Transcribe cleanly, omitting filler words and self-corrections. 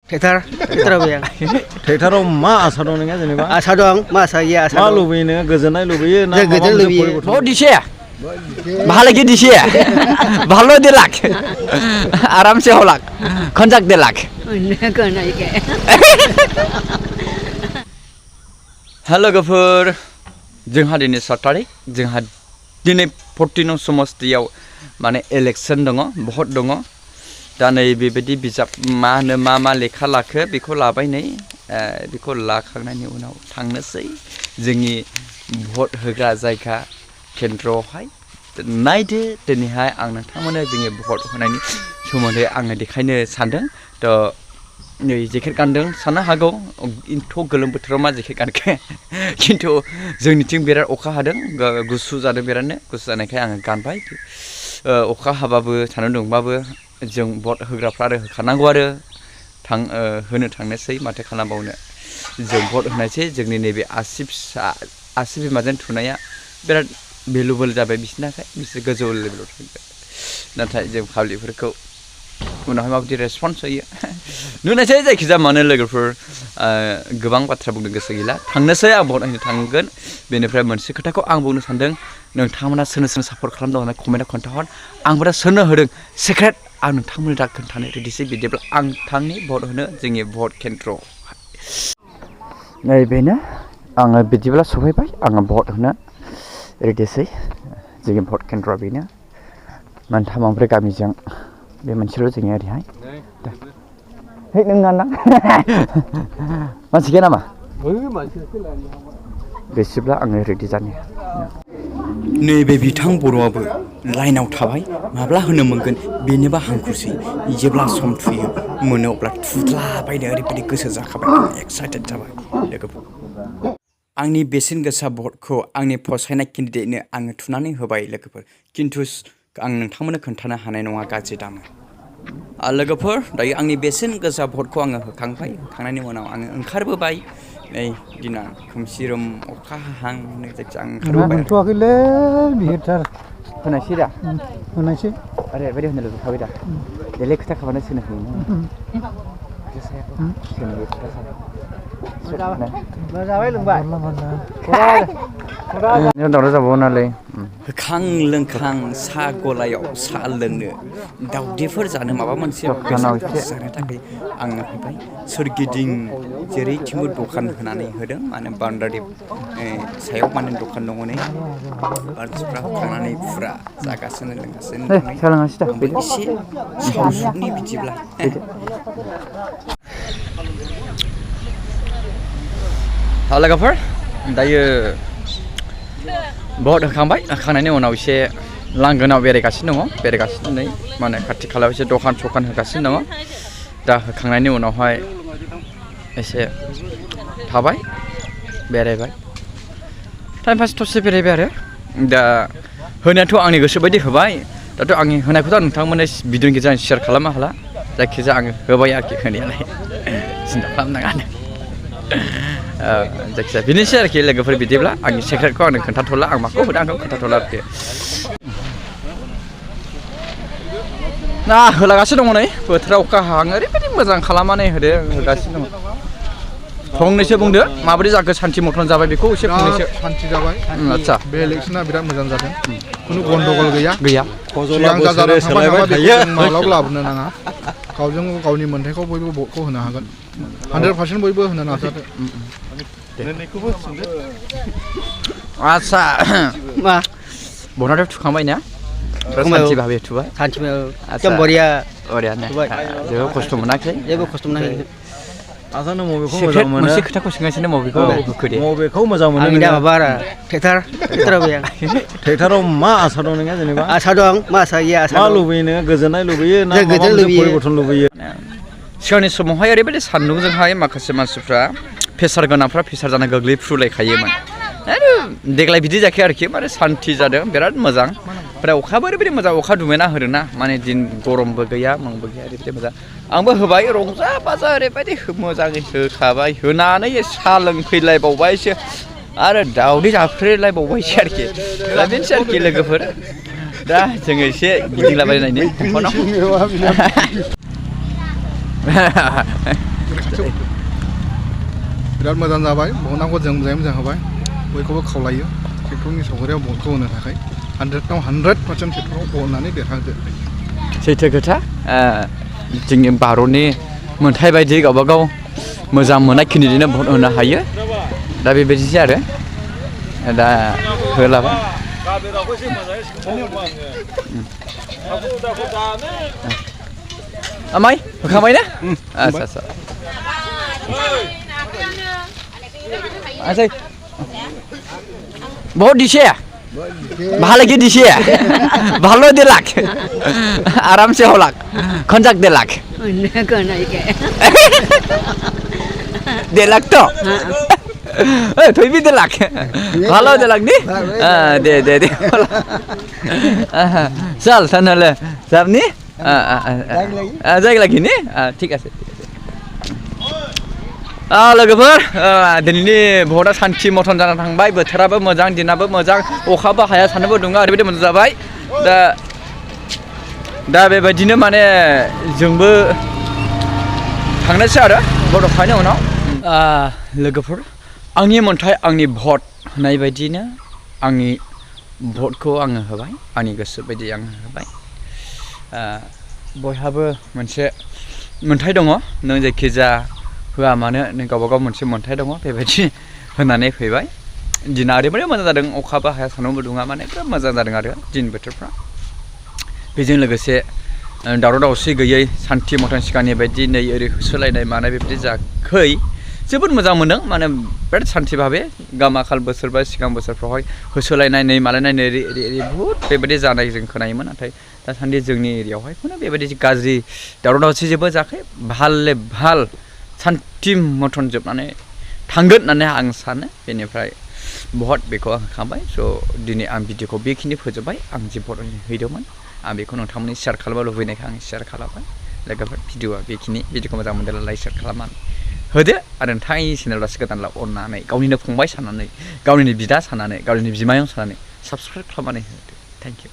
ट्रेक्टराबो ट्रेक्टराव मा आसा दं नोंहा जेनेबा आसा दं मा आसा गैया आसा मा लुबैयो नोङो गोजोननाय लुबैयो ना गोजोन लुबैयो बहुत দিছে ভালো কি দিছে ভালো দিলাক আরামসে হলাক খঞ্জাক দিলাক हेल' लोगोफोर जोंहा दिनै 7 तारिख जोंहा दिनै 14 समस्तियाव माने इलेक्शन दङ भट दङ दा नै बेबायदि बिजाब मा होनो मा लेखा लाखो बेखौ लाबाय नै बेखौ लाखांनायनि उनाव थांनोसै जोंनि भट होग्रा जायगा केन्द्रआवहाय नायदो दिनैहाय आं नोंथांमोननो जोंनि भट होनायनि सोमोन्दै आङो देखायनो सानदों थ' नै जेकेट गानदों साननो हागौ इन्थ' गोलोम बोथोराव मा जेकेट गानखो खिन्थु जोंनिथिं बिराद अखा हादों गुसु जादों बिरादनो गुसु जानायखाय आङो गानबाय अखा हाबाबो सान्दुं दुंबाबो जों भट होग्राफ्रा आरो होखानांगौ आरो होनो थांनोसै माथो खालामबावनो जों भट होनायसै जोंनि नैबे आसि बिमाजों थुनाया बिराद भेलुबल जाबाय बिसोरनि थाखाय बिसोर गोजौ लेभेलाव थांगोन नाथाय जों पाब्लिकफोरखौ उनावहाय माबायदि रेसपन्स होयो नुनायसै जायखिजाया मानो लोगोफोर गोबां बाथ्रा बुंनो गोसो गैला थांनोसै आं भट होनो थांगोन बेनिफ्राय मोनसे खोथाखौ आं बुंनो सानदों नोंथांमोना सोरनो सापर्ट खालामदों होननानै कमेन्टआव खोन्थाहर आंबो दा सोरनो होदों सिक्रेट आं नोंथांमोननो दा खोन्थानो रेडिसै बिदिब्ला आं थांनि भट होनो जोंनि भट केन्द्रआव नैबेनो आङो बिदिब्ला सफैबाय आङो भट होनो रेडिसै जोंनि भट केन्द्रआ बेनो मोनथाम मोनब्रै गामिजों बे मोनसेल' जोंनि ओरैहाय है नों गानना मानसि गैया नामा बेसेब्ला आङो रेडि जानो नैबे बिथां बर'आबो लाइनाव थाबाय माब्ला होनो मोनगोन बेनोबा हांखुरसै जेब्ला सम थुयो मोनो अब्ला थुद्लाबायनो ओरैबायदि गोसो जाखाबाय आं एक्साइटेड जाबाय लोगोफोर आंनि बेसेन गोसा भटखौ आंनि फसायनाय केन्डिडेटनो आङो थुनानै होबाय लोगोफोर खिन्थु आं नोंथांमोननो खोन्थानो हानाय नङा गाज्रि दामोन लोगोफोर दायो आंनि बेसेन गोसा भटखौ आङो होखांबाय होखांनायनि उनाव आङो ओंखारबोबाय नै दिना खोमसिरोम अखा हाहां जायखिया आं ओंखारबोबाय मोनथ'वाखैलै बिहिरथार होनायसै दा होनायसै ओरैबायदि होनो लुबैखाबाय दा बेलेग खोथा खाबानो सोनो होयो जाबाय लोंबाय दावराव जाबावो नालाय होखां लोंखां साहा गलायाव साहा लोंनो दावदैफोर जानो माबा मोनसे जानो थाखाय आङो फैबाय सोरगिदिं जेरैथिंबो दखान होनानै होदों माने बाउन्डारि सायाव माने दखान दङ नै मानसिफ्रा होखांनानै फुरा जागासिनो लोंगासिनो आंबो एसे सावजुबनि बिदिब्ला लोगोफोर दायो भट होखांनायनि उनाव एसे लांगोनाव बेरायगासिनो नै माने खाथि खालायाव एसे दखान सखान होगासिनो दङ दा होखांनायनि उनावहाय एसे थाबाय बेरायबाय टाइम पास दसे बेरायबाय आरो दा होनायाथ' आंनि गोसो बायदि होबाय दाथ' आंनि होनायखौथ' नोंथांमोननो भिडिअनि गेजेरजों शेयार खालामनो हाला जायखिजाया आङो होबाय आरोखि होनायालाय सिन्था खालामनाङा जायखिजाया बेनोसै आरोखि लोगोफोर बिदिब्ला आंनि सेक्रेटखौ आंनो खोन्थाथ'ला आं माखौ होदों आंखौ खोन्थाथ'ला आरोखि ना होलागासिनो दङ नै बोथोरा अखा हाहां ओरैबायदि मोजां खालामनानै होगासिनो दङ फंनैसो बुंदो माबोरै जाखो सान्थि मथन जाबाय बेखौ एसे फंनैसो सान्थि जाबाय आदसा बे इलेक्सना बिराद मोजां जादों खुनु गन्डगल गैया माब्लाबो लाबोनो नाङा गावजों गावनि मोन्थायखौ बयबो भटखौ होनो हागोन 100% बयबो होनो नाजादो आदसा मा भटआथ' थुखांबाय ना सान्थि भाबे थुबाय सान्थि एकदम बरिया जेबो खस्थ' मोनाखै आसानो मबेखौ मोजां मोनो मोनसे खोथाखौ सोंगासिनो मबेखौ होखो दे मबेखौ मोजां मोनो आंनि दा माबा आरो ट्रेक्टराव मा आसा दं नोंहा जेनेबा आसा दं मा आसा गैया आसा मा लुबैयो नोङो गोजोननाय लुबैयो ना गोजोन लुबैयो परिबर्तन लुबैयो सिगांनि समावहाय ओरैबायदि सान्दुंजोंहाय माखासे मानसिफ्रा प्रेसार गोनांफ्रा प्रेसार जाना गोग्लैफ्रुलायखायोमोन देग्लाय बिदि जायाखै आरोखि माने सान्थि जादों बिराद मोजां ओमफ्राय अखाबो ओरैबायदि मोजां अखा दुमेना होदोंना माने दिन गरमबो गैया मंबो गैया ओरैबायदि मोजां आंबो होबाय रंजा बाजा ओरैबायदि मोजाङै होखाबाय होनानै साहा लोंफैलायबावबायसो आरो दावदै जाफ्लेलायबावबायसो आरोखि दा बेनोसै आरोखि लोगोफोर दा जोङो एसे गिदिंलाबायनायनि खाथियाव बिराद मोजां जाबाय भटनांगौ जों मोजां होबाय बयखौबो खावलायो ट्रेक्टरनि सावगारियाव भटखौ होनो थाखाय 100आव 100% ट्रेक्टराव भट होनानै देरहादो सैथो खोथा जोंनि भारतनि मोनथाय बायदि गावबा गाव मोजां मोननाय खिनिजोंनो भट होनो हायो दा बेबायदिसो आरो दा होलाबा आमाय होखांबाय ना आच्छा आच्छा अच्छा बहुत दिसे ভালো কি দিছে ভালো দিলাক আরামসে হলাক খঞ্জাক দিলাক দিলাক তো তুই বি দিলাক ভালো দিলাক নি দে দে দে চল তাহলে যাবনি যাই লাগি নি ঠিক আছে लोगोफोर दिनैनि भटआ सान्थि मथन जाना थांबाय बोथोराबो मोजां दिनाबो मोजां अखाबो हाया सानदोंबो दुङा ओरैबायदि मोजां जाबाय दा बेबायदिनो माने जोंबो थांनोसै आरो भट होखांनायनि उनाव लोगोफोर आंनि मोन्थाय आंनि भट होनाय बायदिनो आंनि भटखौ आङो होबाय आंनि गोसो बायदि आङो होबाय बयहाबो मोनसे मोन्थाय दङ नों जायखिजाया होआ मानो नों गावबा गाव मोनसे मोन्थाय दङ बेबायदि होनानै फैबाय दिना ओरैबायदि मोजां जादों अखाबो हाया सान्दुंबो दुङा माने बिराद मोजां जादों आरो दिन बोथोरफ्रा बेजों लोगोसे दावराव दावसि गैयै सान्थि मथन सिगांनि बायदि नै ओरै होसोलायनाय मानाय बेबायदि जायाखै जोबोद मोजां मोनदों माने बिराद सान्थि भाबे गामाखाल बोसोर बा सिगां बोसोरफ्रावहाय होसोलायनाय नै मालायनाय नै ओरै बुहुद बेबायदि जानाय जों खोनायोमोन नाथाय दासान्दि जोंनि एरियायावहाय खुनु बेबायदि गाज्रि दावराव दावसि जेबो जायाखै भाले भाल सान्थि मथन जोबनानै थांगोन होननानै आं सानो बेनिफ्राय भट बेखौ आं होखांबाय स' दिनै आं भिडिअखौ बेखिनि फोजोबबाय आं जि भट हैदोंमोन आं बेखौ नोंथांमोननि शेयार खालामनो लुबैनायखाय आं शेयार खालामबाय लोगोफोर भिडिअआ बेखिनि भिडिअखौ मोजां मोनदोंब्ला लाइक शेयार खालामनानै होदो आरो नोंथांनि चेनेल दासो गोदान अननानै गावनिनो फंबाय साननानै गावनिनो बिदा साननानै गावनिनो बिमायं साननानै साबस्क्राइब खालामनानै होदो थेंक इउ